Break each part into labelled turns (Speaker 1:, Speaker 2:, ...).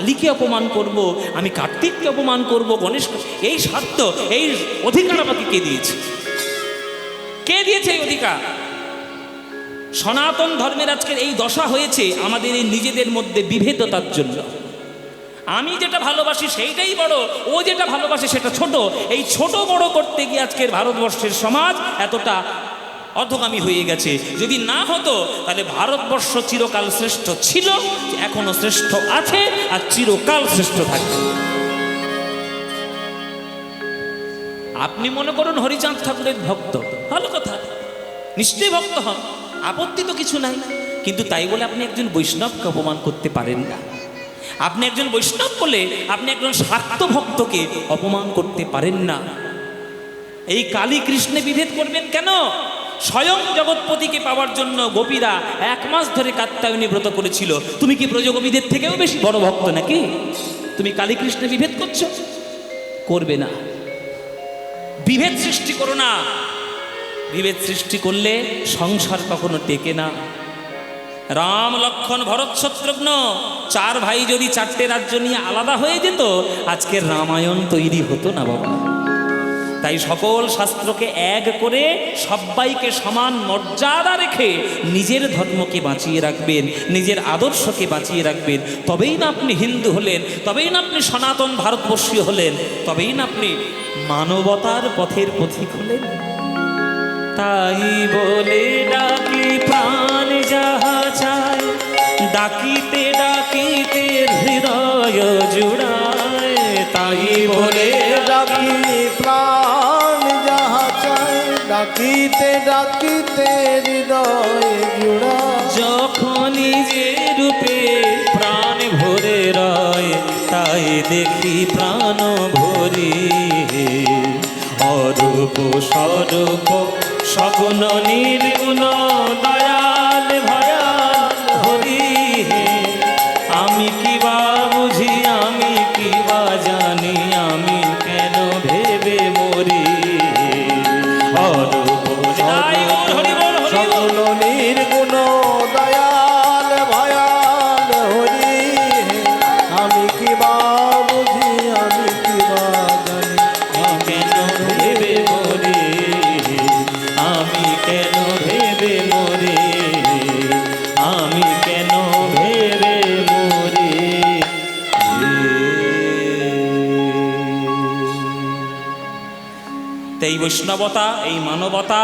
Speaker 1: কালীকে অপমান করব, আমি কার্তিককে অপমান করব, গণেশ, এই স্বার্থ, এই অধিকার আমাকে কে দিয়েছে? কে দিয়েছে এই অধিকার? সনাতন ধর্মের আজকের এই দশা হয়েছে আমাদের এই নিজেদের মধ্যে বিভেদতার জন্য। আমি যেটা ভালোবাসি সেইটাই বড়, ও যেটা ভালোবাসে সেটা ছোট। এই ছোট বড় করতে গিয়ে আজকের ভারতবর্ষের সমাজ এতটা অধোগামী হয়ে গেছে। যদি না হতো তাহলে ভারতবর্ষ চিরকাল শ্রেষ্ঠ ছিল, এখনো শ্রেষ্ঠ আছে, আর চিরকাল শ্রেষ্ঠ থাকবে। আপনি মনে করুন হরিচাঁদ ঠাকুরের ভক্ত, ভালো কথা, নিশ্চয়ই ভক্ত হন, আপত্তি তো কিছু নাই। কিন্তু তাই বলে আপনি একজন বৈষ্ণবকে অপমান করতে পারেন না। আপনি একজন বৈষ্ণব বলে আপনি একজন শাক্ত ভক্তকে অপমান করতে পারেন না। এই কালী কৃষ্ণে বিভেদ করবেন কেন? স্বয়ং জগৎপতিকে পাওয়ার জন্য গোপীরা 1 মাস ধরে কাত্যায়নী ব্রত করেছিল। তুমি কি ব্রজগোপীদের থেকেও বেশি বড় ভক্ত নাকি? তুমি কালী কৃষ্ণে বিভেদ করছো? করবে না। বিভেদ সৃষ্টি করো না। বিভেদ সৃষ্টি করলে সংসার কখনো টেকে না। রাম, লক্ষ্মণ, ভরত, শত্রুঘ্ন 4 ভাই যদি 4টে রাজ্য নিয়ে আলাদা হয়ে যেত, আজকের রামায়ণ তৈরি হতো না বাবা। তাই সকল শাস্ত্রকে এক করে সবাইকে সমান মর্যাদা রেখে নিজের ধর্মকে বাঁচিয়ে রাখবেন, নিজের আদর্শকে বাঁচিয়ে রাখবেন। তবেই না আপনি হিন্দু হলেন, তবেই না আপনি সনাতন ভারতবর্ষীয় হলেন, তবেই না আপনি মানবতার পথের পথিক হলেন। তাই বলে ডাকি প্রাণ যাহা চায়, ডাকিতে ডাকিতে হৃদয় জুড়ায়। তাই বলে
Speaker 2: ডাকি প্রাণ যাহা চায়, ডাকিতে ডাকিতে হৃদয় জুড়ায়।
Speaker 1: যখন যে রূপে প্রাণ ভরে রয়, তাই দেখি প্রাণ ভরি। অরূপ স্বরূপ সগুণ নির্গুণ দয়াল ভয়াল হরি। আমি কি বা বুঝি, আমি কি বা জানি, আমি কেন ভেবে মরি। অরূপ
Speaker 2: সগুণ নির্গুণ দয়াল ভয়াল হরি। আমি কি বা বুঝি, আমি কি বা জানি,
Speaker 1: কেন ভেবে মরি, আমি কেন ভেবে মরি, আমি কেন ভেবে মরি। এই বৈষ্ণবতা, এই মানবতা,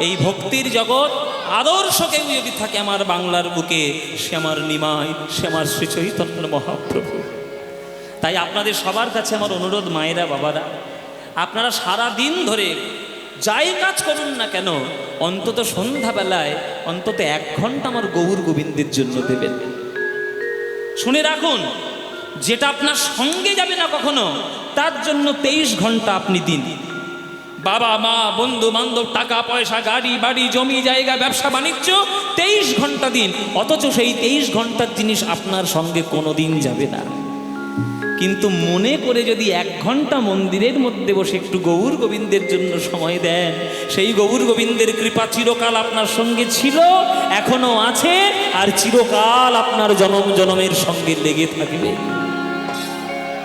Speaker 1: এই ভক্তির জগৎ, আদর্শ কেউ যদি থাকে আমার বাংলার বুকে, সে আমার নিমাই, সে আমার শ্রী চৈতন্য মহাপ্রভু। তাই আপনাদের সবার কাছে আমার অনুরোধ, মায়েরা, বাবারা, আপনারা সারা দিন ধরে যাই কাজ করুন না কেন, অন্তত সন্ধ্যাবেলায় অন্তত 1 ঘন্টা আমার গৌর গোবিন্দের জন্য দেবেন। শুনে রাখুন, যেটা আপনার সঙ্গে যাবে না কখনো, তার জন্য 23 ঘন্টা আপনি দিন। বাবা মা, বন্ধু বান্ধব, টাকা পয়সা, গাড়ি বাড়ি, জমি জায়গা, ব্যবসা বাণিজ্য, 23 ঘন্টা দিন। অথচ সেই 23 ঘন্টার জিনিস আপনার সঙ্গে কোনো দিন যাবে না। কিন্তু মনে করে যদি 1 ঘন্টা মন্দিরের মধ্যে বসে একটু গৌর গোবিন্দের জন্য সময় দেন, সেই গৌর গোবিন্দের কৃপা চিরকাল আপনার সঙ্গে ছিল, এখনো আছে, আর চিরকাল আপনার জনম জনমের সঙ্গে লেগে থাকবে।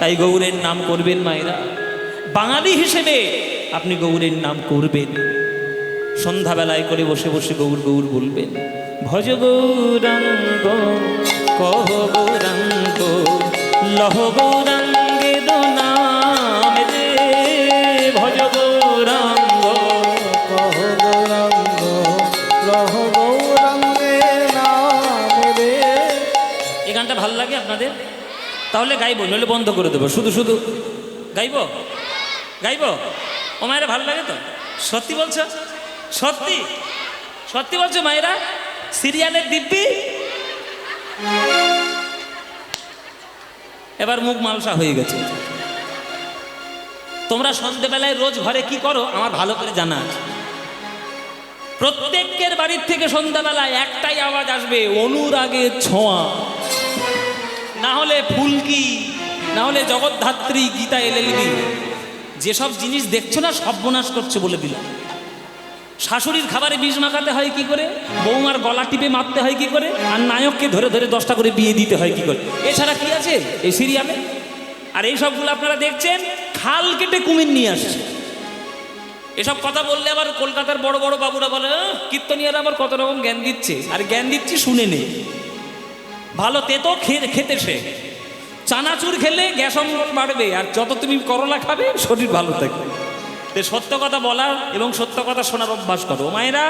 Speaker 1: তাই গৌরের নাম করবেন মায়েরা, বাঙালি হিসেবে আপনি গৌরের নাম করবেন। সন্ধ্যাবেলায় করে বসে বসে গৌর গৌর বলবেন। ভজ গৌরাঙ্গ কহ গৌরাঙ্গ লহ গৌরাঙ্গে নাম রে। ভজ গৌরাঙ্গ
Speaker 2: কহ গৌরাঙ্গ লহ গৌরাঙ্গে নাম রে।
Speaker 1: এই গানটা ভাল লাগে আপনাদের? তাহলে গাইব, নইলে বন্ধ করে দেবো। শুধু শুধু গাইব? গাইব? ও মায়েরা ভালো লাগে তো? সত্যি বলছো? সত্যি সত্যি বলছো মায়েরা? সিরিয়ালের দিব্যি এবার মুখ মালসা হয়ে গেছে। তোমরা সন্ধ্যেবেলায় রোজ ঘরে কি করো আমার ভালো করে জানা আছে। প্রত্যেকের বাড়ির থেকে সন্ধ্যাবেলায় একটাই আওয়াজ আসবে, অনুরাগের ছোঁয়া, না হলে ফুলকি, না হলে জগদ্ধাত্রী, গীতা, LLB। যেসব জিনিস দেখছো না সর্বনাশ করছে বলে দিলাম। শাশুড়ির খাবারে বিষ মাখাতে হয় কি করে, বৌমার গলা টিপে মারতে হয় কি করে, আর নায়ককে ধরে ধরে 10টা করে বিয়ে দিতে হয় কি করে, এছাড়া কি আছে এই সিরিয়ালে? আর এই সবগুলো আপনারা দেখছেন খাল কেটে কুমির নিয়ে আসছে। এসব কথা বললে আবার কলকাতার বড় বড় বাবুরা বলে কীর্তনিয়ারা আবার কত রকম জ্ঞান দিচ্ছে, আর জ্ঞান দিচ্ছি শুনে নে। ভালো তেতো খেতে সে, চানাচুর খেলে গ্যাস অম্বল বাড়বে, আর যত তুমি করলা খাবে শরীর ভালো থাকবে। তো সত্য কথা বলা এবং সত্য কথা শোনার অভ্যাস করো মায়েরা।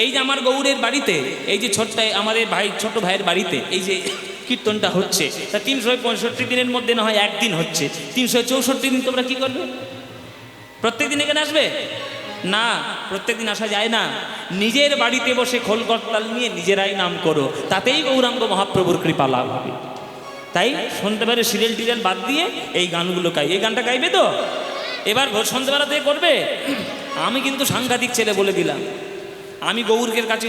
Speaker 1: এই যে আমার গৌরের বাড়িতে, এই যে আমাদের ছোট ভাইয়ের বাড়িতে এই যে কীর্তনটা হচ্ছে, তা 365 দিনের মধ্যে না হয় একদিন হচ্ছে, 364 দিন তোমরা কি করবে? প্রত্যেক দিন এখানে আসবে না, প্রত্যেক দিন আসা যায় না। নিজের বাড়িতে বসে খোল করতাল নিয়ে নিজেরাই নাম করো, তাতেই গৌরাঙ্গ মহাপ্রভুর কৃপা লাভ হবে। তাই সন্ধ্যেবেলা সিরিয়াল টিরিয়াল বাদ দিয়ে এই গানগুলো এই গানটা গাইবে তো এবার সন্ধ্যেবেলাতে করবে। আমি কিন্তু সাংঘাতিক ছেলে বলে দিলাম, আমি গৌরকের কাছে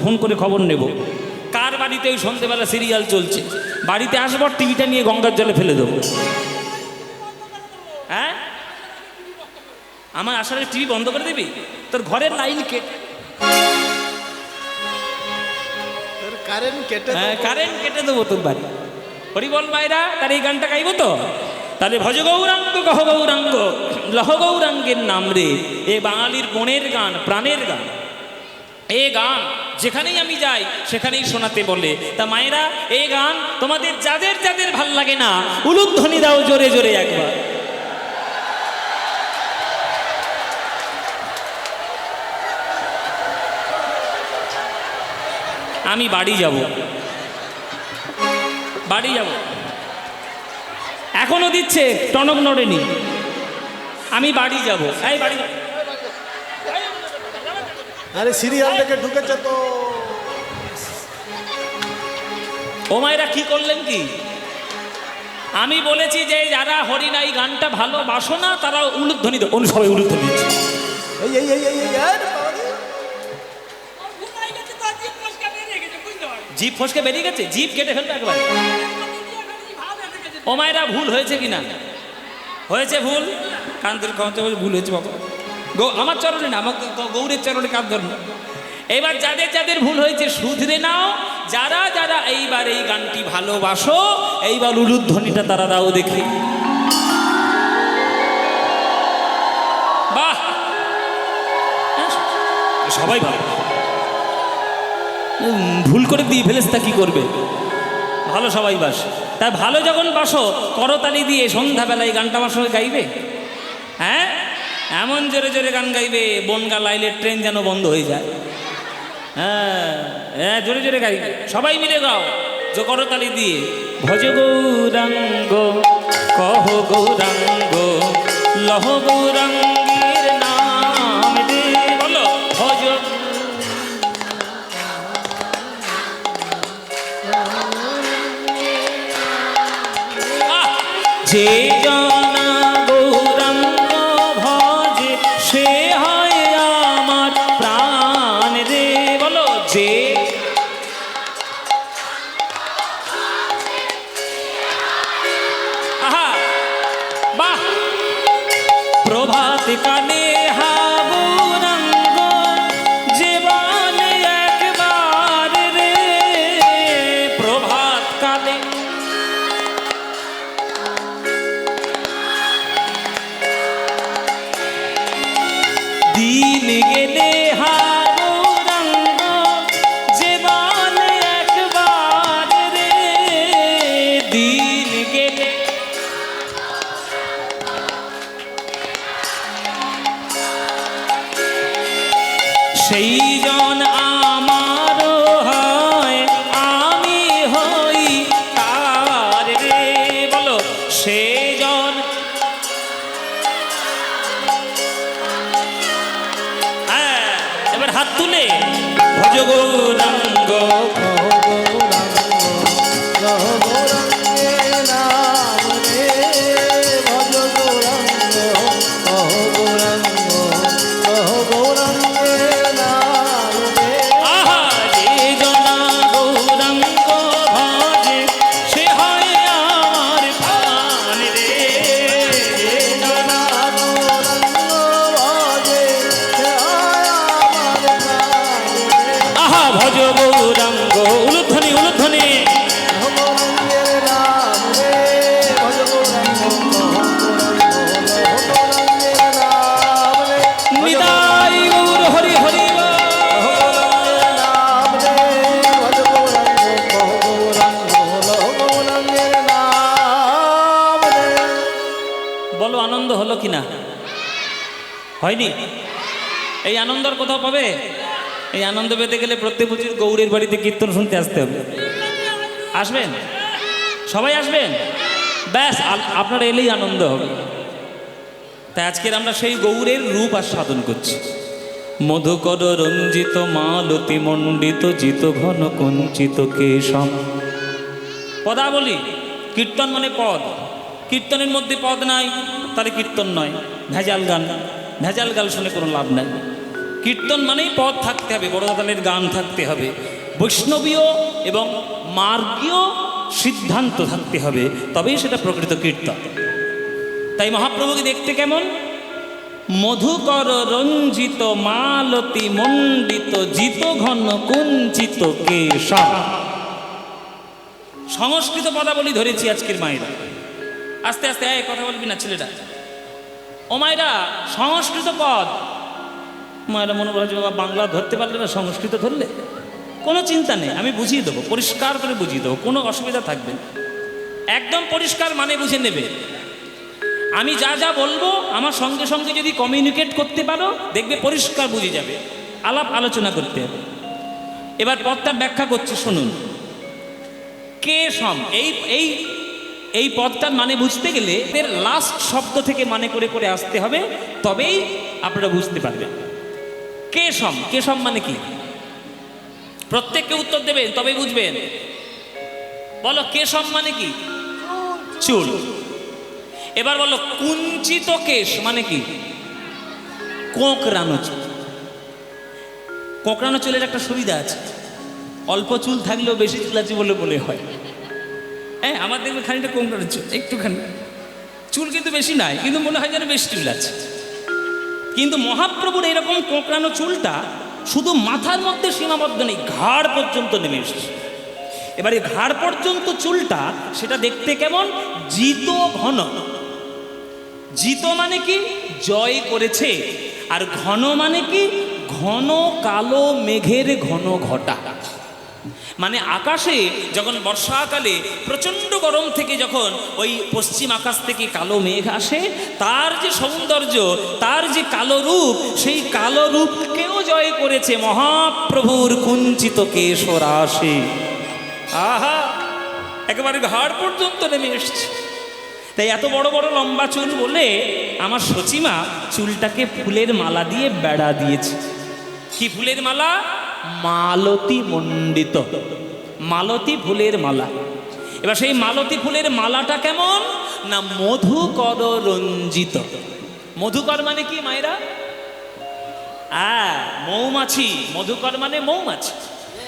Speaker 1: ফোন করে খবর নেব কার বাড়িতে ওই সন্ধ্যেবেলা সিরিয়াল চলছে, বাড়িতে আসবো টিভিটা নিয়ে গঙ্গার জলে ফেলে দেবো। হ্যাঁ, আমার আসলে টিভি বন্ধ করে দিবি, তোর ঘরের লাইন কারেন্ট কেটে দেবো তোর বাড়ি। হরি বল মায়েরা, তার এই গানটা গাইব তো। তাহলে ভজ গৌরাঙ্গ কহ গৌরাঙ্গ লহ গৌরাঙ্গের নাম রে, এ বাঙালির মনের গান, প্রাণের গান। এ গান যেখানেই আমি যাই সেখানেই শোনাতে বলে। তা মায়েরা, এই গান তোমাদের যাদের যাদের ভাল লাগে না উলুধ্বনি দাও জোরে জোরে একবার। আমি বাড়ি যাব, এখনো দিচ্ছে, টনক নড়েনি। আমি বাড়ি যাব, এই বাড়ি।
Speaker 2: আরে সিরিয়াল থেকে ঢুকেছে তো।
Speaker 1: ও মায়েরা কি করলেন কি? আমি বলেছি যে যারা হরিনাই গানটা ভালোবাসো না তারা উলুধ্বনি দাও। সবাই উলুধ্বনি দিচ্ছে। জিভ ফসকে বেরিয়ে গেছে, জিভ কেটে ফেলবে একবার। ও মায়েরা, ভুল হয়েছে কিনা? হয়েছে ভুল, কান্দের ভুল হয়েছে বাবা। আমার চরণে না, আমার গৌরের চরণে কাঁদ ধরুন। এবার যাদের যাদের ভুল হয়েছে শুধরে নাও। যারা যারা এইবার এই গানটি ভালোবাসো এইবার উলুধ্বনিটা তারা দাও দেখি। বাহ, সবাই ভালো। ভুল করে দিয়ে ফেলেস তা কি করবে? ভালো সবাই বাস। তাই ভালো যখন বাসো করতালি দিয়ে সন্ধ্যাবেলায় গানটা আমার সঙ্গে গাইবে। হ্যাঁ, এমন জোরে জোরে গান গাইবে বনগা লাইলের ট্রেন যেন বন্ধ হয়ে যায়। হ্যাঁ হ্যাঁ, জোরে জোরে গাইবে, সবাই মিলে গাও যে করতালি দিয়ে। ভজ গৌরাঙ্গ কহ গৌরাঙ্গ লহ গৌরাঙ্গের নাম রে, বলো ভজ। যে জনা গৌরাঙ্গ ভজে সে হয় আমার প্রাণ রে, বলো যে। আহা, বাহ। প্রভাত কালে হা গৌরাঙ্গ যে বলে একবার রে, প্রভাত কালে দিন গেলে হা গৌরাঙ্গ যে বলে একবার রে, দিন গেলে। সেই জন আমারও হয় আমি হই তার রে, বলো সেই জন। হ্যাঁ, এবার হাত তুলে ভজ গৌরাঙ্গ আহা, যে জনা গৌরাঙ্গ ভজে সে হয় আমার প্রাণ রে, যে জনা আনন্দ হলো কি না? হয়নি? এই আনন্দ আর কোথাও পাবে? এই আনন্দ পেতে গেলে প্রত্যেক বছর গৌরের বাড়িতে কীর্তন শুনতে আসতে হবে। আসবেন? সবাই আসবেন? ব্যাস, আপনারা এলেই আনন্দ হবে। তাই আজকের আমরা সেই গৌরের রূপ আস্বাদন করছি। মধুকর রঞ্জিত মালতি মণ্ডিত জিত ঘন কুঞ্চিত কেশম। পদাবলী, কীর্তন মানে পদ। কীর্তনের মধ্যে পদ নাই, তাহলে কীর্তন নয়, ভেজাল গান। ভেজাল গান শুনে কোনো লাভ নাই। কীর্তন মানেই পদ থাকতে হবে, বড় দাতালের গান থাকতে হবে, বৈষ্ণবীয় এবং মার্গীয় সিদ্ধান্ত থাকতে হবে, তবেই সেটা প্রকৃত কীর্তন। তাই মহাপ্রভুকে দেখতে কেমন? মধুকর রঞ্জিত মালতি মণ্ডিত জিত ঘন কুঞ্চিত কেশম। সংস্কৃত পদাবলী ধরেছি আজকের মায়েরা। আস্তে আস্তে কথা বলবি না ছেলেরা। ও মায়েরা, সংস্কৃত পদ। মায়েরা মনে করা বাবা বাংলা ধরতে পারলে না, সংস্কৃত ধরলে কোনো চিন্তা নেই, আমি বুঝিয়ে দেবো, পরিষ্কার করে বুঝিয়ে দেবো, কোনো অসুবিধা থাকবে না। একদম পরিষ্কার মানে বুঝে নেবে। আমি যা যা বলবো আমার সঙ্গে সঙ্গে যদি কমিউনিকেট করতে পারো, দেখবে পরিষ্কার বুঝে যাবে। আলাপ আলোচনা করতে হবে। এবার পদটা ব্যাখ্যা করছি, শুনুন। কেশম, এই পদটার মানে বুঝতে গেলে এর লাস্ট শব্দ থেকে মানে করে করে আসতে হবে, তবেই আপনারা বুঝতে পারবেন। কেশম, কেশম মানে কি? প্রত্যেককে উত্তর দেবেন, তবেই বুঝবেন। বলো, কেশম মানে কি? চুল। এবার বলো, কুঞ্চিত কেশ মানে কি? কোঁকড়ানো চুল। কোঁকড়ানো চুলের একটা সুবিধা আছে, অল্প চুল থাকলেও বেশি চুল আছে বলে বলে হয়। হ্যাঁ, আমার দেখবে খানিকটা কোঁকড়ানো চুল, একটুখানি চুল কিন্তু বেশি নাই, কিন্তু মনে হয় যেন বেশি চুল আছে। কিন্তু মহাপ্রভুর এরকম কোঁকড়ানো চুলটা শুধু মাথার মধ্যে সীমাবদ্ধ নেই, ঘাড় পর্যন্ত নেমে এসেছে। এবার এই ঘাড় পর্যন্ত চুলটা, সেটা দেখতে কেমন? জিত ঘন। জিত মানে কি? জয় করেছে। আর ঘন মানে কি? ঘন কালো মেঘের ঘন ঘটা। মানে আকাশে যখন বর্ষাকালে প্রচণ্ড গরম থেকে যখন ওই পশ্চিম আকাশ থেকে কালো মেঘ আসে, তার যে সৌন্দর্য, তার যে কালো রূপ, সেই কালো রূপকেও জয় করেছে মহাপ্রভুর কুঞ্চিত কেশরাশি। আহা, একেবারে ঘাড় পর্যন্ত নেমে এসছে। তাই এত বড় বড় লম্বা চুল বলে আমার সচিমা চুলটাকে ফুলের মালা দিয়ে বেড়া দিয়েছে। কি ফুলের মালা? মালতী মণ্ডিত, মালতী ফুলের মালা। এবার সেই মালতী ফুলের মালাটা কেমন? না মধুকর রঞ্জিত। মধুকর মানে কি মায়েরা? মৌমাছি। মধুকর মানে মৌমাছি।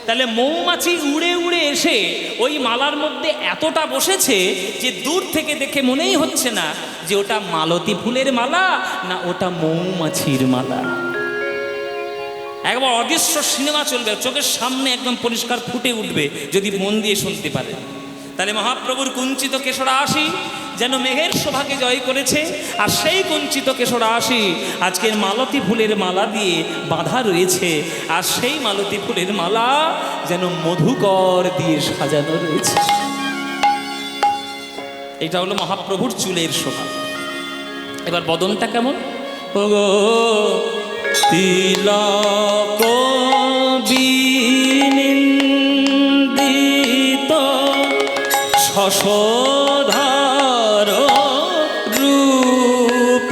Speaker 1: তাহলে মৌমাছি উড়ে উড়ে এসে ওই মালার মধ্যে এতটা বসেছে যে দূর থেকে দেখে মনেই হচ্ছে না যে ওটা মালতী ফুলের মালা না ওটা মৌমাছির মালা। একবার অদৃশ্য সিনেমা চলবে, চোখের সামনে একদম পরিষ্কার ফুটে উঠবে যদি মন দিয়ে শুনতে পারে। তাহলে মহাপ্রভুর কুঞ্চিত কেশরাশি যেন মেঘের শোভাকে জয় করেছে, আর সেই কুঞ্চিত কেশরাশি আজকের মালতী ফুলের মালা দিয়ে বাঁধা রয়েছে, আর সেই মালতী ফুলের মালা যেন মধুকর দিয়ে সাজানো রয়েছে। এটা হলো মহাপ্রভুর চুলের শোভা। এবার বদনটা কেমন? ওগো তিলক বিনিন্দিত শশধর রূপক,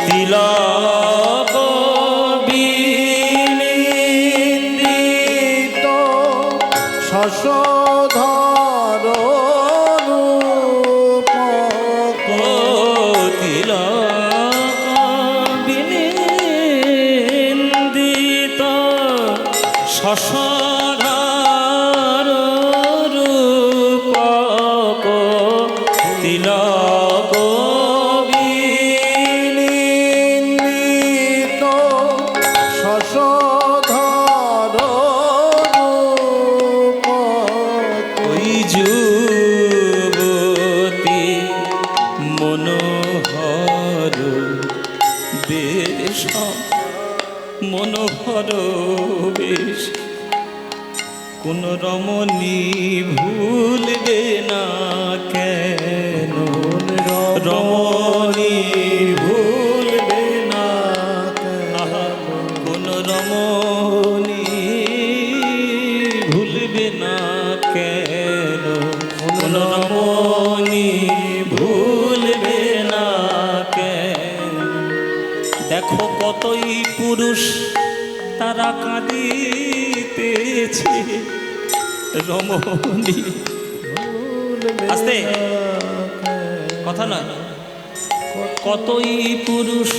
Speaker 1: তিলক বিনিন্দিত
Speaker 2: শশধর রূপক,
Speaker 1: শশধর রূপক, কতই পুরুষ তারা কাঁদিতেছে রমণী। আস্তে, কথা নয়। কতই পুরুষ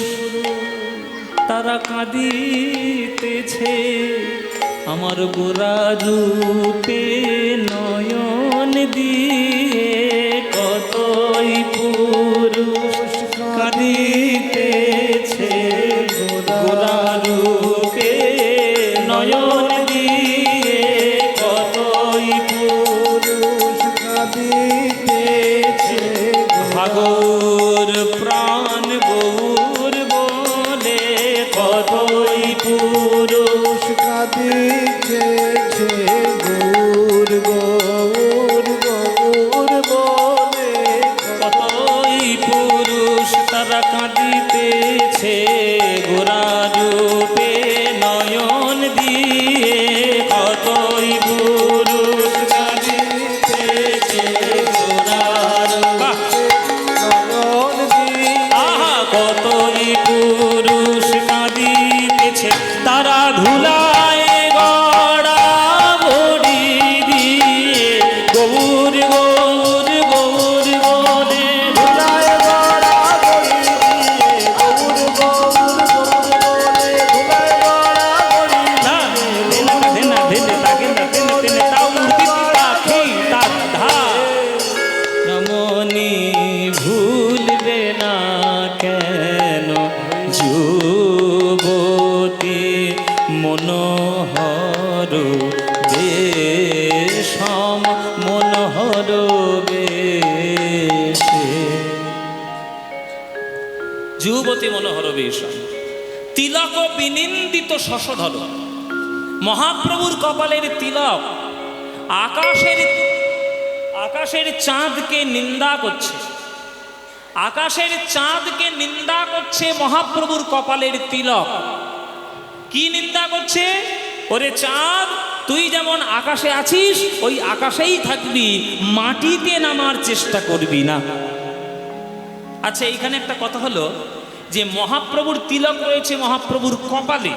Speaker 1: তারা কাঁদিতেছে আমার গোরা রূপে নয়ন দিয়ে। কতই পুরুষ কাঁদিতেছে গোরা রূপে নয়ন দিয়ে। কতই পুরুষ কাঁদিতেছে ভাগর প্রাণ গৌর বলে। কতই পুরুষ
Speaker 2: কাঁদিতেছে গৌর গৌর গৌর বলে।
Speaker 1: কতই পুরুষ তারা কাঁদিতেছে গোরা রূপে নয়ন দিয়ে। কতই পুরুষ কাঁদিতেছে গোরা রূপে
Speaker 2: নয়ন দিয়ে।
Speaker 1: আহা, কতই পুরুষ কাঁদিতেছে তারা ধুলায় গড়া বড়ি দিয়ে। গৌর গৌর গৌর বলে
Speaker 2: ধুলায় গড়া বড়ি দিয়ে গৌর গৌর গৌর বলে। ধুলায় গড়া বড়ি
Speaker 1: না ধেনা ধেনে তাকে না তেনে তেনে তাও মূর্তি পাখি তার ধার। রমণী ভুলবে না কেন যুবতী মনোহর বেশম মনোহর বেশে। যুবতী মনোহর বেশম তিলক বিনিন্দিত শশধর। মহাপ্রভুর কপালের তিলক আকাশের চাঁদকে নিন্দা করছে। আকাশের চাঁদকে নিন্দা করছে মহাপ্রভুর কপালের তিলক। কি নিন্দা করছে? ওরে চাঁদ, তুই যেমন আকাশে আছিস ওই আকাশেই থাকবি, মাটিতে নামার চেষ্টা করবি না। আচ্ছা, এইখানে একটা কথা হলো যে মহাপ্রভুর তিলক রয়েছে মহাপ্রভুর কপালে,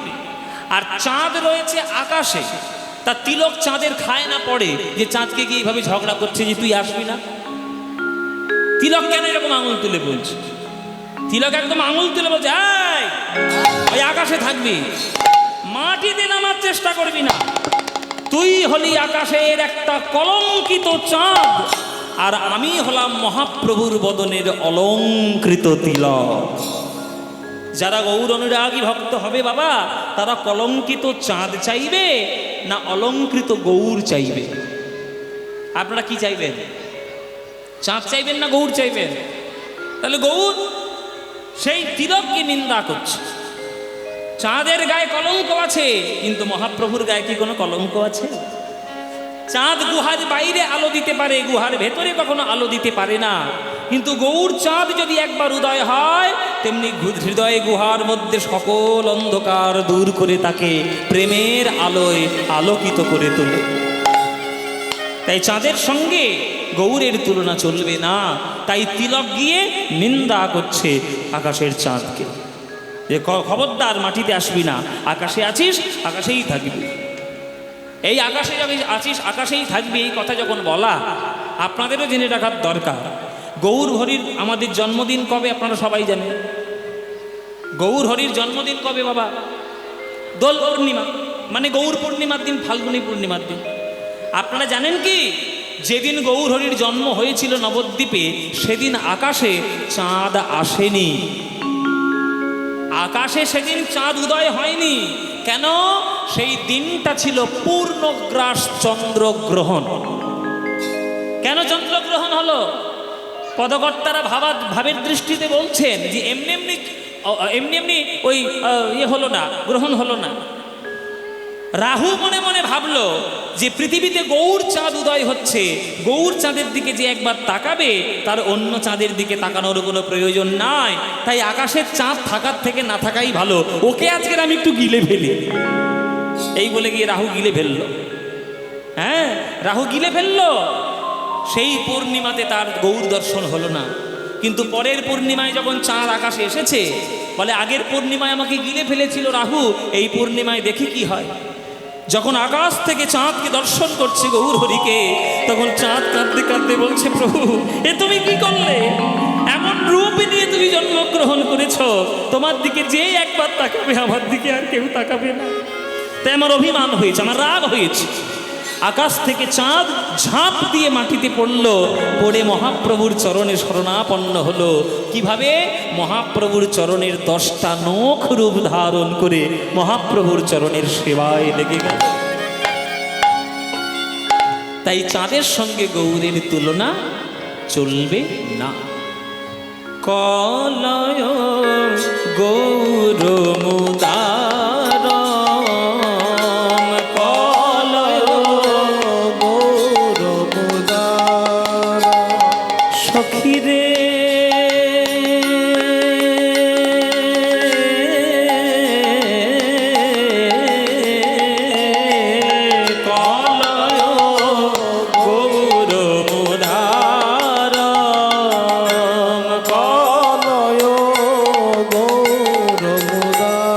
Speaker 1: আর চাঁদ রয়েছে আকাশে। তা তিলক চাঁদের খায় না পড়ে যে চাঁদকে গিয়ে এইভাবে ঝগড়া করছে যে তুই আসবি না? তিলক কেন এরকম আঙুল তুলে বলছে? তিলক একদম আঙুল তুলে বলছে, এই ওই আকাশে থাকবি, মাটিতে নামার চেষ্টা করবি না। তুই হলি আকাশের একটা কলঙ্কিত চাঁদ, আর আমি হলাম মহাপ্রভুর বদনের অলঙ্কৃত তিলক। যারা গৌর অনুরাগী ভক্ত হবে বাবা, তারা কলঙ্কিত চাঁদ চাইবে না অলঙ্কৃত গৌর চাইবে? আপনারা কি চাইবেন? চাঁদ চাইবেন না গৌর চাইবেন? তাহলে গৌর সেই তিলককে নিন্দা করছে। চাঁদের গায়ে কলঙ্ক আছে, কিন্তু মহাপ্রভুর গায়ে কি কোনো কলঙ্ক আছে? চাঁদ গুহার বাইরে আলো দিতে পারে, গুহার ভেতরে কখনো আলো দিতে পারে না। কিন্তু গৌর চাঁদ যদি একবার উদয় হয়, তেমনি হৃদয়ে গুহার মধ্যে সকল অন্ধকার দূর করে তাকে প্রেমের আলোয় আলোকিত করে তোলে। তাই চাঁদের সঙ্গে গৌরের তুলনা চলবে না। তাই তিলক গিয়ে নিন্দা করছে আকাশের চাঁদকে, যে খবরদার মাটিতে আসবি না, আকাশে আছিস আকাশেই থাকবি। এই আকাশে যখন আছিস আকাশেই থাকবি, এই কথা যখন বলা, আপনাদেরও জেনে রাখার দরকার। গৌর হরির আমাদের জন্মদিন কবে আপনারা সবাই জানেন? গৌর হরির জন্মদিন কবে বাবা? দোল পূর্ণিমা, মানে গৌর পূর্ণিমার দিন, ফাল্গুনী পূর্ণিমার দিন। আপনারা জানেন কি, যেদিন গৌর হরির জন্ম হয়েছিল নবদ্বীপে, সেদিন আকাশে চাঁদ আসেনি। আকাশে সেদিন চাঁদ উদয় হয়নি। কেন? সেই দিনটা ছিল পূর্ণগ্রাস চন্দ্রগ্রহণ। কেন চন্দ্রগ্রহণ হলো? পদকর্তারা ভাবের দৃষ্টিতে বলছেন যে এমনি এমনি ওই হলো না, গ্রহণ হলো না। রাহু মনে মনে ভাবলো যে পৃথিবীতে গৌর চাঁদ উদয় হচ্ছে, গৌর চাঁদের দিকে যে একবার তাকাবে, তার অন্য চাঁদের দিকে তাকানোর কোনো প্রয়োজন নাই। তাই আকাশের চাঁদ থাকার থেকে না থাকাই ভালো, ওকে আজকের আমি একটু গিলে ফেলি। এই বলে গিয়ে রাহু গিলে ফেললো। হ্যাঁ, রাহু গিলে ফেললো। সেই পূর্ণিমাতে তার গৌর দর্শন হলো না। কিন্তু পরের পূর্ণিমায় যখন চাঁদ আকাশে এসেছে, বলে আগের পূর্ণিমায় আমাকে গিলে ফেলেছিল রাহু, এই পূর্ণিমায় দেখি কি হয়। যখন আকাশ থেকে চাঁদকে দর্শন করছে গৌর হরিকে, তখন চাঁদ কাঁদতে কাঁদতে বলছে, প্রভু এ তুমি কি করলে? এমন রূপ নিয়ে তুমি জন্মগ্রহণ করেছ, তোমার দিকে যে একবার তাকাবে আমার দিকে আর কেউ তাকাবে না। তাই আমার অভিমান হয়েছে, আমার রাগ হয়েছে। আকাশ থেকে চাঁদ ঝাঁপ দিয়ে মাটিতে পড়ল, পড়ে মহাপ্রভুর চরণে শরণাপন্ন হলো। কিভাবে? মহাপ্রভুর চরণের 10টা নখ রূপ ধারণ করে মহাপ্রভুর চরণের সেবায় লেগে গেল। তাই চাঁদের সঙ্গে গৌরের তুলনা চলবে না। কলয় গৌর মুদার, কলয়
Speaker 2: গৌর মুদার
Speaker 1: সখীরে কলয় গৌর মুদার,
Speaker 2: কলয় গৌর মুদার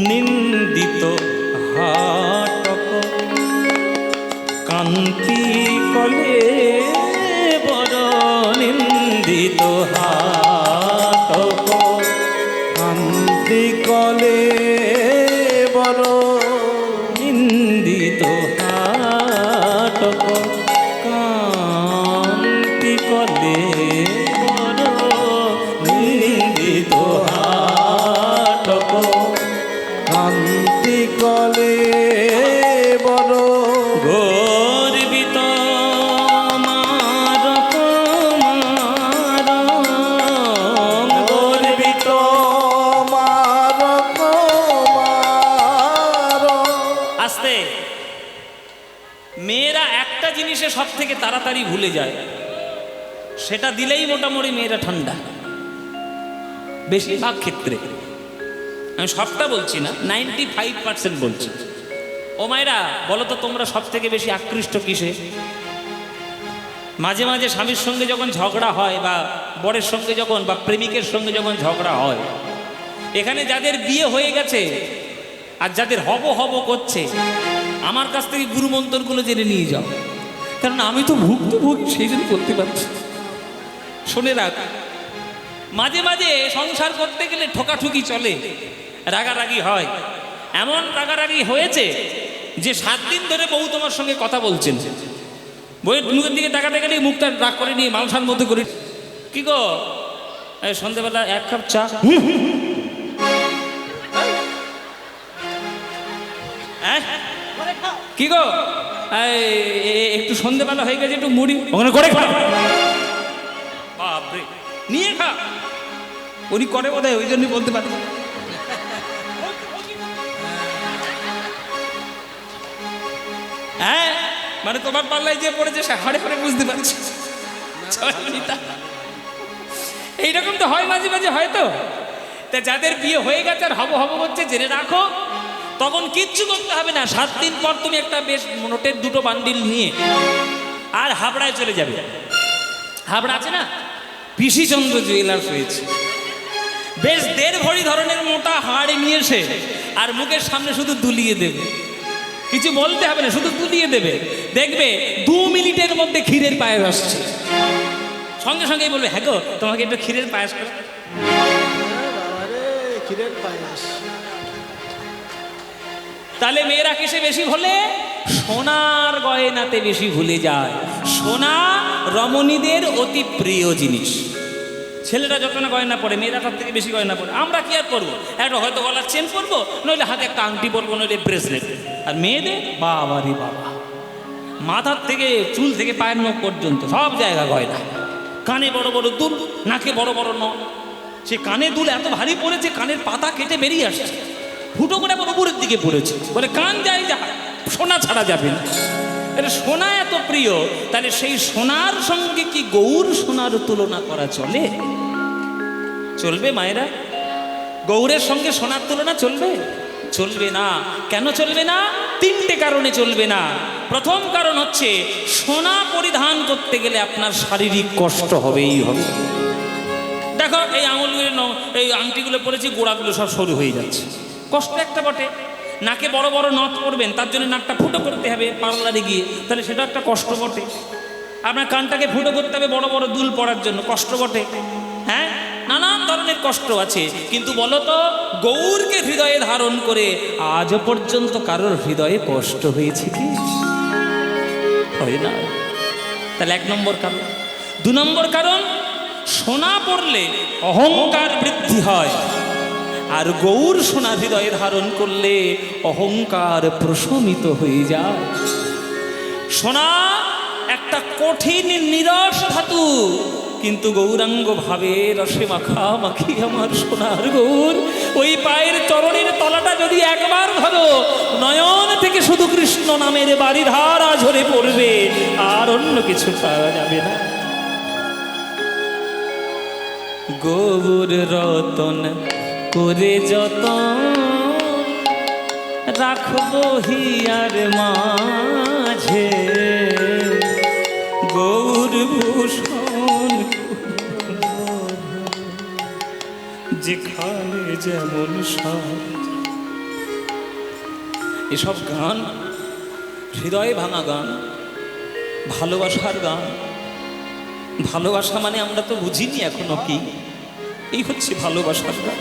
Speaker 1: নিন্দিত হাটক কান্তি কলে বড়, নিন্দিত হাটক
Speaker 2: শান্তি কলে বড়
Speaker 1: নিন্দিত হাটক কান্তি কলে বড়, নিন্দিত হাটক
Speaker 2: শান্তি কলে বড়
Speaker 1: গর্বিত মারক মারক, গর্বিত
Speaker 2: মারক মারক
Speaker 1: আস্তে। মেয়েরা একটা জিনিসে সব থেকে তাড়াতাড়ি ভুলে যায়, সেটা দিলেই মোটামুটি মেয়েরা ঠান্ডা, বেশিরভাগ ক্ষেত্রে। আমি সবটা বলছি না, 95% বলছি। ও মায়েরা বলো তো, তোমরা সব থেকে বেশি আকৃষ্ট কিসে? মাঝে মাঝে স্বামীর সঙ্গে যখন ঝগড়া হয়, বা বরের সঙ্গে যখন, বা প্রেমিকের সঙ্গে যখন ঝগড়া হয়, এখানে যাদের বিয়ে হয়ে গেছে আর যাদের হব হব করছে, আমার কাছ থেকে গুরু মন্ত্রগুলো জেনে নিয়ে যাও, কারণ আমি তো ভুক্তভোগী, সেই জন্য করতে পারছি। শুনে রাখ, মাঝে মাঝে সংসার করতে গেলে ঠোকাঠুকি চলে, রাগারাগি হয়। এমন রাগারাগি হয়েছে যে 7 দিন ধরে বউ তোমার সঙ্গে কথা বলছেন, বইয়ের মুখের দিকে তাকাতে গেলে মুখটা রাগ করে নিয়ে মালসার মতো করি, কি গো এই সন্ধ্যেবেলা 1 কাপ চা, হ্যাঁ কি গো একটু সন্ধ্যেবেলা হয়ে গেছে, একটু মুড়ি ওখানে করে খা, বাপরে নিয়ে খা। উনি করে বোধহয়, ওই জন্যই বলতে পারে। হ্যাঁ মানে তোমার পাল্লায় যে পড়েছে সে হাড়ে হাড়ে বুঝতে পারছি। এইরকম তো হয়, মাঝে মাঝে হয়তো। তা যাদের বিয়ে হয়ে গেছে আর হব হব হচ্ছে, জেনে রাখো তখন কিচ্ছু করতে হবে না। 7 দিন পর তুমি একটা বেশ নোটের 2টো বান্ডিল নিয়ে আর হাবড়ায় চলে যাবে। হাবড়া আছে না, পিসিচন্দ্র জুয়েলার্স হয়েছে, বেশ 1.5 ভরি ধরনের মোটা হাড়ি নিয়ে এসে আর মুখের সামনে শুধু দুলিয়ে দেবে, কিছু বলতে হবে না, শুধু দুলিয়ে দেবে। দেখবে 2 মিনিটের মধ্যে ক্ষীরের পায়েস আসছে। সঙ্গে সঙ্গেই বলবে, হ্যাঁ গো তোমাকে একটু ক্ষীরের পায়েস করো।
Speaker 2: ক্ষীরের পায়েস।
Speaker 1: তাহলে মেয়েরা কিসে বেশি ভোলে? সোনার গয়নাতে বেশি ভুলে যায়। সোনা রমণীদের অতি প্রিয় জিনিস। ছেলেরা যত না গয়না পরে, মেয়েরা তার থেকে বেশি গয়না পরে। আমরা কি আর করবো? একটা হয়তো গলার চেন পরবো, নইলে হাতে একটা আংটি পরবো, নইলে ব্রেসলেট। আর মেয়েদের বাবারি বাবা, মাথার থেকে চুল থেকে পায়ের নখ পর্যন্ত সব জায়গা গয়না। কানে বড় বড় দুল, নাকে বড় বড় নখ। সে কানে দুল এত ভারী পড়েছে, কানের পাতা কেটে বেরিয়ে আসছে, ফুটো করে আবার উপরের দিকে পড়েছে। বলে কান যায় যা, সোনা ছাড়া যাবে না। এটা সোনা এত প্রিয়, তাহলে সেই সোনার সঙ্গে কি গৌর সোনার তুলনা করা চলে? চলবে মায়েরা? গৌরের সঙ্গে সোনার তুলনা চলবে? চলবে না। কেন চলবে না? তিনটে কারণে চলবে না। প্রথম কারণ হচ্ছে, সোনা পরিধান করতে গেলে আপনার শারীরিক কষ্ট হবেই হবে। দেখো এই আঙুলগুলো, এই আংটিগুলো পরেছি, গোড়াগুলো সব সরু হয়ে যাচ্ছে, কষ্ট একটা বটে। নাকে বড় বড় নথ পরবেন, তার জন্য নাকটা ফুটো করতে হবে পার্লারে গিয়ে, তাহলে সেটা একটা কষ্ট বটে। আপনার কানটাকে ফুটো করতে হবে বড় বড় দুল পড়ার জন্য, কষ্ট বটে। হ্যাঁ, নানান ধরনের কষ্ট আছে। কিন্তু বলো তো, গৌরকে হৃদয়ে ধারণ করে আজও পর্যন্ত কারোর হৃদয়ে কষ্ট হয়েছে কি? হয় না। তাহলে এক নম্বর কারণ। দু নম্বর কারণ, সোনা পড়লে অহংকার বৃদ্ধি হয়, আর গৌর সোনা হৃদয়ে ধারণ করলে অহংকার প্রশমিত হয়ে যায়। সোনা একটা কঠিন নিরস ধাতু, কিন্তু গৌরাঙ্গ ভাবে রসে মাখামাখি আমার সোনার গৌর। ওই পায়ের চরণের তলাটা যদি একবার ধরো, নয়ন থেকে শুধু কৃষ্ণ নামের বারিধারা ঝরে পড়বে, আর অন্য কিছু পাওয়া যাবে না। গৌর রতন করে যতন রাখবো হিয়ার মাঝে, গৌর ভূষণ যেখানে যেমন সাজ। এসব গান হৃদয়ে ভাঙা গান, ভালোবাসার গান। ভালোবাসা মানে আমরা তো বুঝিনি এখনো কি, এই হচ্ছে ভালোবাসার গান।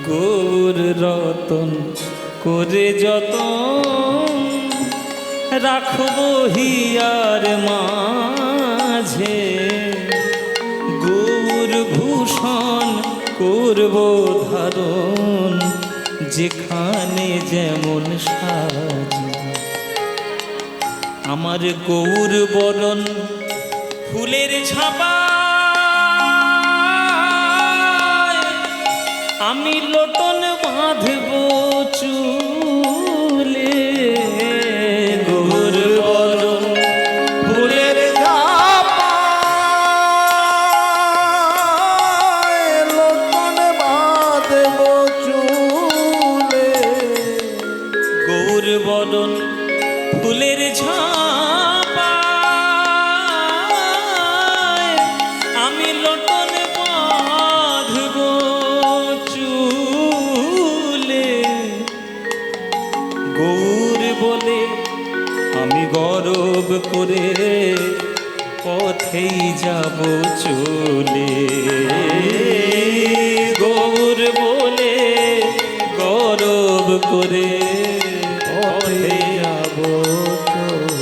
Speaker 1: গৌর রতন করে যতন রাখবো হিয়ার মাঝে, গৌর ভূষণ করব ধারণ যেখানে যেমন সাজ। আমার গৌর বরণ ফুলের ছাপা, আমি লোটন বাঁধব চুলে। গৌর বরণ
Speaker 2: ফুলের ঝাপা, লোটন বাঁধব চুলে।
Speaker 1: গৌর বরণ ফুলের ঝাপা, আমি লোটন বাঁধব চুলে। গৌর বলে আমি গরব করে পথেই যাব চলে। গৌর বলে গরব করে পথে যাব চলে।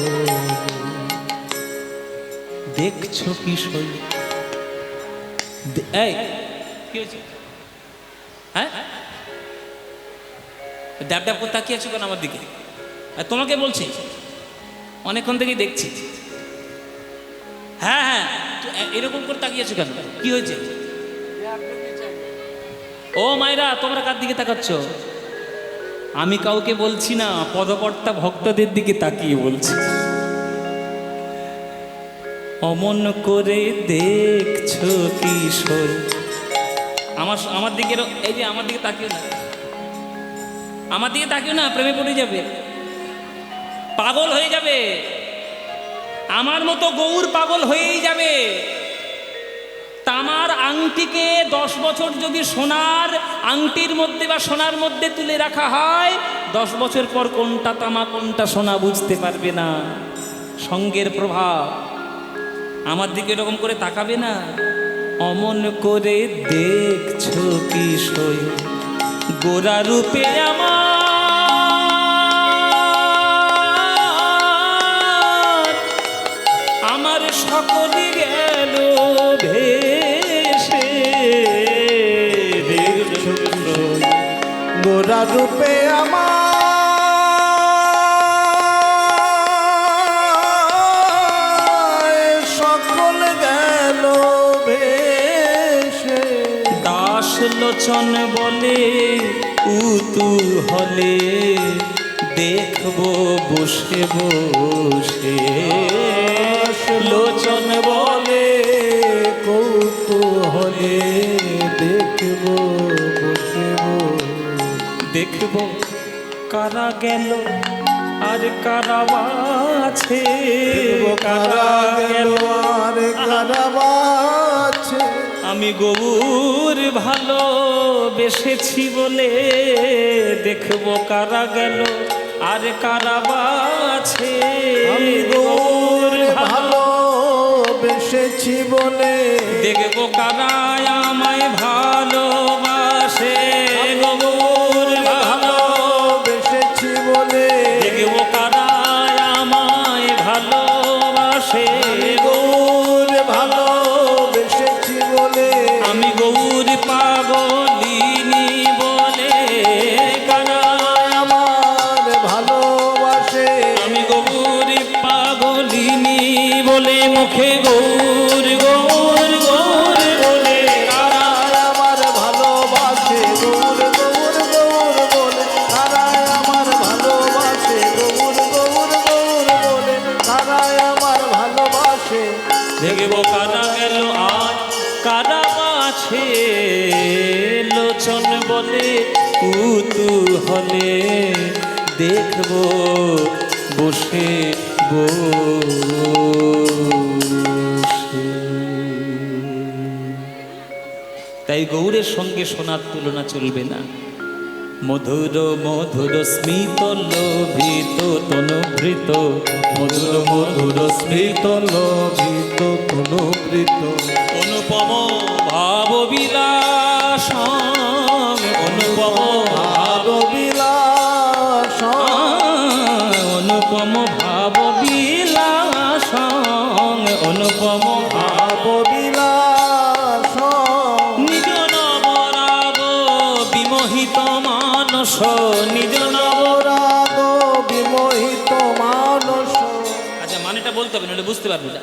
Speaker 1: দেখছো কি সই? এই কি হয়েছে? হ্যাঁ, ড্যাব ড্যাব করে তাকিয়ে আছো কেন আমার দিকে? আর তোমাকে বলছি, অনেকক্ষণ থেকেই দেখছি। হ্যাঁ হ্যাঁ, এরকম করে তাকিয়ে আছো কেন? কি হয়েছে? ও মায়েরা, তোমরা কার দিকে তাকাচ্ছ? আমি কাউকে বলছি না, পদকর্তা ভক্তদের দিকে তাকিয়ে বলছি। অমন করে দেখছো কিশোর, আমার দিকে, এই যে আমার দিকে তাকিও না, আমার দিকে তাকিও না, প্রেমে পড়ে যাবে, পাগল হয়ে যাবে। আমার মতো গৌর পাগল হয়েই যাবে। তামার আংটিকে 10 বছর যদি সোনার আংটির মধ্যে বা সোনার মধ্যে তুলে রাখা হয়, 10 বছর পর কোনটা তামা কোনটা সোনা বুঝতে পারবে না। সঙ্গের প্রভাব। আমার দিকে এরকম করে তাকাবে না। অমন করে দেখছো কি সই গোরা রূপে আমার সকলে গেল ভেসে। দেখছো
Speaker 2: গোরা রূপে আমার সকল গেল ভেসে।
Speaker 1: দাস লোচন বলে উতু হলে দেখবো বসে বসে।
Speaker 2: লোচন বলে কৌতূহলে দেখব বসে বসে।
Speaker 1: দেখব কারা গেল আর কারা আছে,
Speaker 2: কারা গেল আর কারা বাঁচে।
Speaker 1: আমি গৌর ভালো বেসেছি বলে দেখব কারা গেল আর কারা আছে।
Speaker 2: আমি গৌর ভালো বেসেছি বলে
Speaker 1: দেখব কারা আমায় ভালোবাসে, গৌর ভালো
Speaker 2: বেসেছি বলে
Speaker 1: দেখব কারা আমায় ভালোবাসে।
Speaker 2: গৌর ভালো বেসেছি বলে
Speaker 1: আমি গৌর পাগলিনী বলে কারা
Speaker 2: আমার ভালোবাসে।
Speaker 1: আমি গৌর পাগলিনী বলে মুখে গৌর গৌর গৌর বলে কারা
Speaker 2: আমার ভালোবাসে গৌর গৌর গৌর বলে। তারাই আমার ভালোবাসে গৌর গৌর গৌর বলে। তারাই আমার ভালোবাসে।
Speaker 1: দেখব কারা গেল আর কারা আছে। লোচন বলে কুতূহলে দেখব বসে বসে। তাই গৌরের সঙ্গে সোনার তুলনা চলবে না। মধুর মধুর স্মিত লোভিত তনুভৃত, মধুর মধুর স্মিত
Speaker 2: লোভিত তনুবৃত
Speaker 1: অনুপম ভাব বিলাস, অনুপম ভাব
Speaker 2: বিলাস
Speaker 1: অনুপম ভাব বিলাস, অনুপম ভাব
Speaker 2: বিলাস
Speaker 1: নিজ নবরাগ বিমোহিত মানস, নিজ
Speaker 2: রাগ বিমোহিত মানস।
Speaker 1: আচ্ছা মানেটা বলতে হবে নাহলে বুঝতে পারবে না।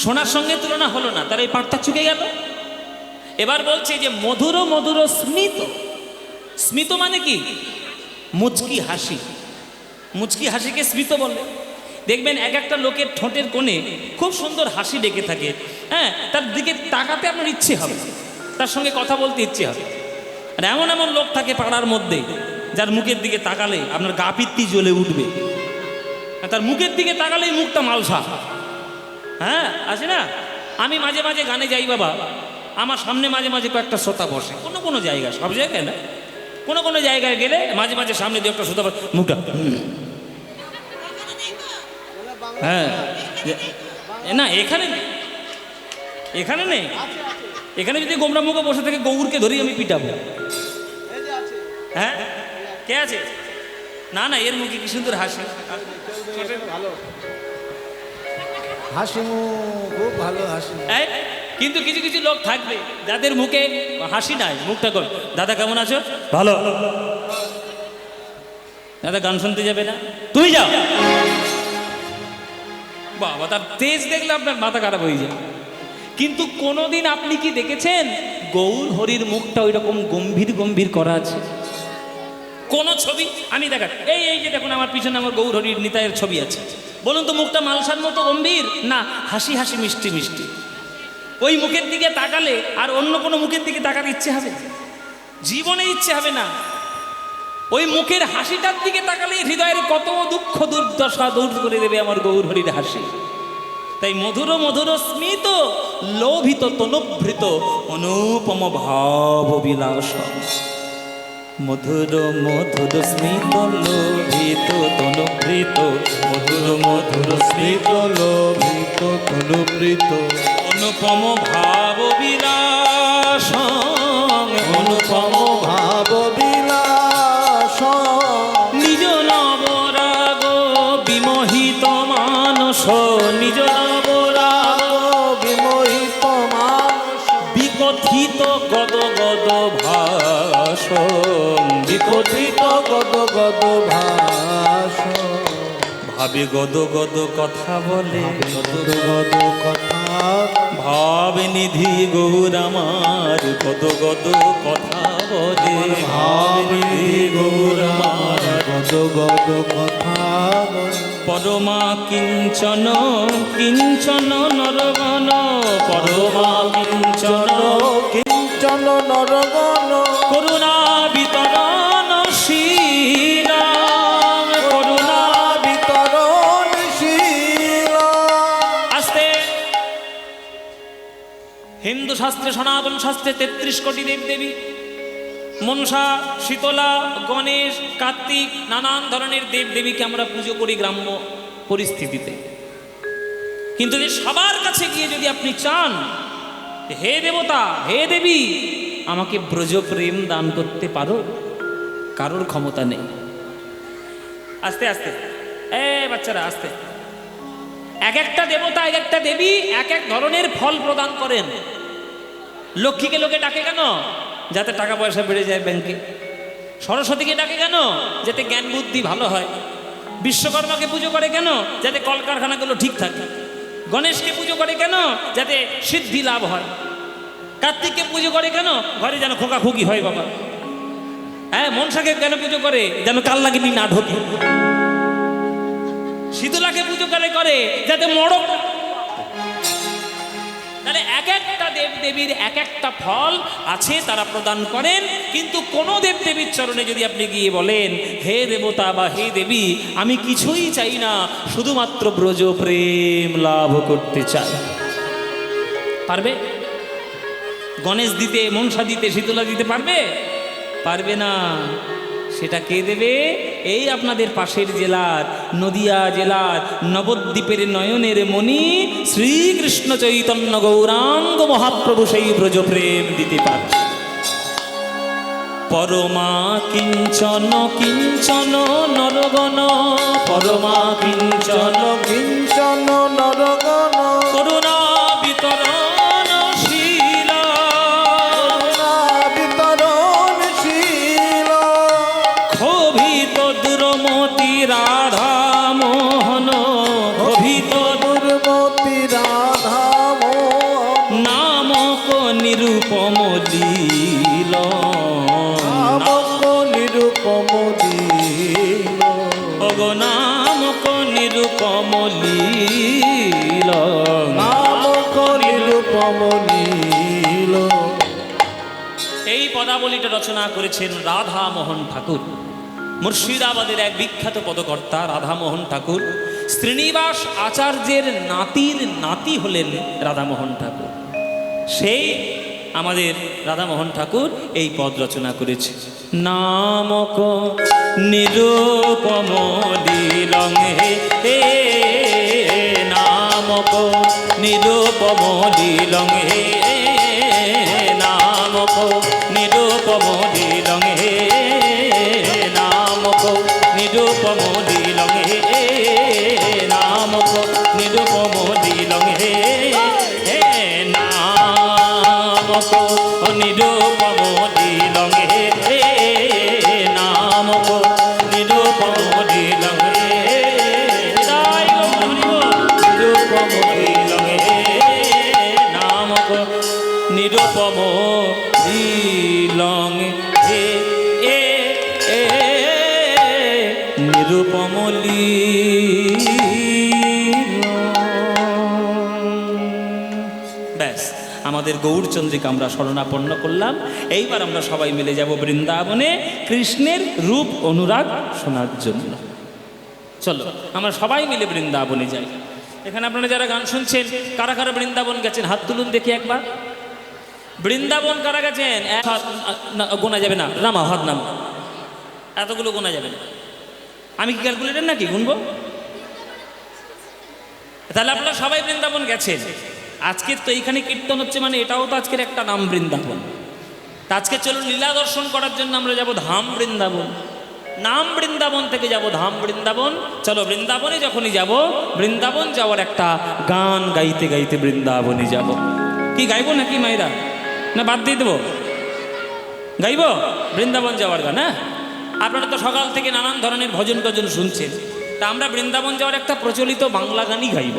Speaker 1: সোনার সঙ্গে তুলনা হলো না, তার এই পাঠটা চুকে গেল। এবার বলছে যে মধুর মধুর স্মিত। স্মিত মানে কি? মুচকি হাসি। মুচকি হাসিকে স্মিত বলে। দেখবেন এক একটা লোকের ঠোঁটের কোণে খুব সুন্দর হাসি ডেকে থাকে। হ্যাঁ, তার দিকে তাকাতে আপনার ইচ্ছে হবে, তার সঙ্গে কথা বলতে ইচ্ছে হবে। আর এমন এমন লোক থাকে পাড়ার মধ্যে যার মুখের দিকে তাকালে আপনার গা পিত্তি জ্বলে উঠবে। তার মুখের দিকে তাকালেই মুখটা মালসা। হ্যাঁ আছে না? আমি মাঝে মাঝে গানে যাই বাবা, আমার সামনে মাঝে মাঝে কয়েকটা শ্রোতা বসে। কোনো কোনো জায়গায়, সব জায়গায় না, কোনো কোনো জায়গায় গেলে মাঝে মাঝে সামনে দিয়ে একটা শ্রোতা মুখটা হ্যাঁ না, এখানে নেই, এখানে নেই। এখানে যদি গোমরা মুখে বসে থাকে গৌরকে ধরেই আমি পিটাবো। হ্যাঁ কে আছে? না না, এর মুখে কি সুন্দর হাসি।
Speaker 2: হাসি খুব ভালো হাসি।
Speaker 1: কিন্তু কিছু কিছু লোক থাকবে যাদের মুখে হাসি নাই, মুখটা কর। দাদা কেমন আছো? ভালো। দাদা গান শুনতে যাবে না? তুই যাও। বাবা, তার তেজ দেখলে আপনার মাথা খারাপ হয়ে যায়। কিন্তু কোনোদিন আপনি কি দেখেছেন গৌর হরির মুখটা ওই রকম গম্ভীর গম্ভীর করা আছে? কোন ছবি আমি দেখা, এই এই যে দেখুন আমার পিছনে আমার গৌর হরির নিতাইয়ের ছবি আছে, বলুন তো মুখটা মালসার মতো গম্ভীর না হাসি হাসি মিষ্টি মিষ্টি? ওই মুখের দিকে তাকালে আর অন্য কোনো মুখের দিকে তাকাতে ইচ্ছে হবে? জীবনে ইচ্ছে হবে না। ওই মুখের হাসিটার দিকে তাকালে হৃদয়ের কত দুঃখ দুর্দশা দূর করে দেবে আমার গৌর হরির হাসি। তাই মধুর মধুর স্মিত লোভিত তনুভৃত অনুপম ভাব বিলাস। মধুর মধুর স্মিত লোভিত তনুভৃত, মধুর মধুর স্মিত
Speaker 2: লোভিত তনুবৃত
Speaker 1: অনুপম ভাব বিলাস, অনুপম
Speaker 2: ভাব বিলাস
Speaker 1: নিজ নবরাগ বিমোহিত মানস, নিজ নবরাগ
Speaker 2: বিমোহিত মানস
Speaker 1: বিকথিত গদ গদ ভাস,
Speaker 2: বিকথিত গদ গদ ভাস
Speaker 1: ভাবে গদ গদ কথা বলে,
Speaker 2: গদ গদ কথা
Speaker 1: ভাব নিধি গৌর আমার গদ গদ কথা বলে,
Speaker 2: ভাব নিধি গৌর আমার গদ গদ কথা
Speaker 1: পরমা কিঞ্চন কিঞ্চন নরগণ, পরমা কিঞ্চন
Speaker 2: কিঞ্চন নরগণ
Speaker 1: করুণা বিতরণ, হিন্দু শাস্ত্রে, সনাতন শাস্ত্রে 33 কোটি দেবদেবী, মনসা, শীতলা, গণেশ, কার্তিক, নানান ধরনের দেবদেবীকে আমরা পুজো করি গ্রাম্য পরিস্থিতিতে। কিন্তু যে সবার কাছে গিয়ে যদি আপনি চান, হে দেবতা, হে দেবী, আমাকে ব্রজ প্রেম দান করতে পারো, কারোর ক্ষমতা নেই। আস্তে আস্তে, বাচ্চারা আস্তে। এক একটা দেবতা, এক একটা দেবী এক এক ধরনের ফল প্রদান করেন। লক্ষ্মীকে লোকে ডাকে কেন? যাতে টাকা পয়সা বেড়ে যায় ব্যাংকে। সরস্বতীকে ডাকে কেন? যাতে জ্ঞান বুদ্ধি ভালো হয়। বিশ্বকর্মাকে পুজো করে কেন? যাতে কলকারখানাগুলো ঠিক থাকে। গণেশকে পুজো করে কেন? যাতে সিদ্ধি লাভ হয়। কার্তিককে পুজো করে কেন? ঘরে যেন খোকাখুকি হয় বাবা। হ্যাঁ, মনসাকে কেন পুজো করে? যেন কালনাগিনী না ঢোকে। শীতলাকে পুজো করে যাতে মড়ক। তাহলে এক একটা দেবদেবীর এক একটা ফল আছে, তারা প্রদান করেন। কিন্তু কোন দেবদেবীর চরণে যদি আপনি গিয়ে বলেন, হে দেবতা বা হে দেবী, আমি কিছুই চাই না, শুধুমাত্র ব্রজ প্রেম লাভ করতে চাই, পারবে? গণেশ দিতে, মনসা দিতে, শীতলা দিতে পারবে? পারবে না। সেটা কে দেবে? এই আপনাদের পাশের জেলার, নদিয়া জেলার নবদ্বীপের নয়নের মণি শ্রীকৃষ্ণ চৈতন্য গৌরাঙ্গ মহাপ্রভু সেই ব্রজ প্রেম দিতে পারে। পরমা কিঞ্চন কিঞ্চন নরগণ, পরমা কিঞ্চন
Speaker 2: কিঞ্চন নরগণ
Speaker 1: করুণা বিতরণশীল,
Speaker 2: বিতরণশীল,
Speaker 1: ক্ষোভিত দুরমতি রাধা মোহন, ক্ষোভিত
Speaker 2: দুর্মতি রাধা মোহন,
Speaker 1: নামক নিরূপম লীল,
Speaker 2: নামক নিরূপম লীল,
Speaker 1: ওগো নামক নিরূপম লীল,
Speaker 2: নামক নিরূপম লীল।
Speaker 1: এই পদাবলীটা রচনা করেছেন রাধামোহন ঠাকুর, মুর্শিদাবাদের এক বিখ্যাত পদকর্তা রাধামোহন ঠাকুর। শ্রীনিবাস আচার্যের নাতির নাতি হলেন রাধামোহন ঠাকুর। সেই আমাদের রাধামোহন ঠাকুর এই পদ রচনা করেছে। নামক নিরূপম লীলং হে, নামক নিরূপম লীলং হে, নামক নিরূপম লীলং হে, নামক নিরূপম লীলং হে, নামক নিরূপম লীলং হে, নামক নিরূপম লীলং হে, নামক নিরূপম লীলং হে, নিরূপম লীলং হে, নামক নিরূপম লীলং হে, নিরূপম লীল। ব্যাস, আমাদের গৌরচন্দ্রিকা আমরা শরণাপন্ন করলাম। এইবার আমরা সবাই মিলে যাব বৃন্দাবনে কৃষ্ণের রূপ অনুরাগ শোনার জন্য। চলো আমরা সবাই মিলে বৃন্দাবনে যাই। এখানে আপনারা যারা গান শুনছেন, কারা কারা বৃন্দাবন গেছেন হাত তুলুন দেখি একবার। বৃন্দাবন কারা গেছেন? গোনা যাবে না, নামা হাত নামা, এতগুলো গোনা যাবে না। আমি কি ক্যালকুলেটার নাকি গুনবো? তাহলে আপনারা সবাই বৃন্দাবন গেছেন। আজকের তো এইখানে কীর্তন হচ্ছে, মানে এটাও তো আজকের একটা নাম বৃন্দাবন। তা আজকে চলুন লীলা দর্শন করার জন্য আমরা যাব ধাম বৃন্দাবন। নাম বৃন্দাবন থেকে যাব ধাম বৃন্দাবন। চলো বৃন্দাবনে যখনই যাব, বৃন্দাবন যাওয়ার একটা গান গাইতে গাইতে বৃন্দাবনে যাব। কি গাইবো নাকি মায়েরা, না বাদ দিয়ে দেবো? গাইব বৃন্দাবন যাওয়ার গান। হ্যাঁ, আপনারা তো সকাল থেকে নানান ধরনের ভজন টজন শুনছেন। তা আমরা বৃন্দাবন যাওয়ার একটা প্রচলিত বাংলা গানই গাইব।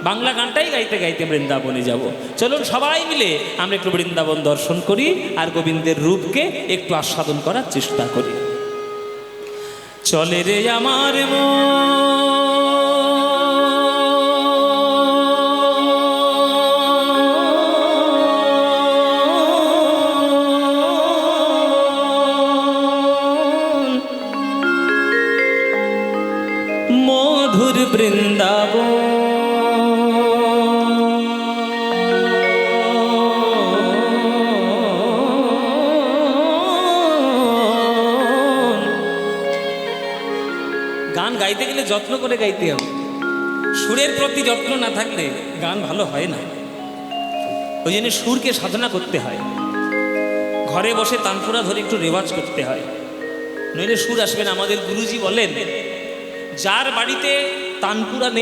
Speaker 1: বাংলা গানটাই গাইতে গাইতে বৃন্দাবনে যাব। চলুন সবাই মিলে আমরা একটু বৃন্দাবন দর্শন করি আর গোবিন্দের রূপকে একটু আস্বাদন করার চেষ্টা করি। চলে রে আমার মধুর বৃন্দাবন, যত্ন করে গাইতে হবে। সুরের প্রতি যত্ন না থাকলে গান ভালো হয় না। ওই জন্য সুরকে সাধনা করতে হয়, ঘরে বসে তানপুরা ধরে একটু রেওয়াজ করতে হয়, নইলে সুর আসবে না। আমাদের গুরুজি বলেন, যার বাড়িতে তানপুরা নেই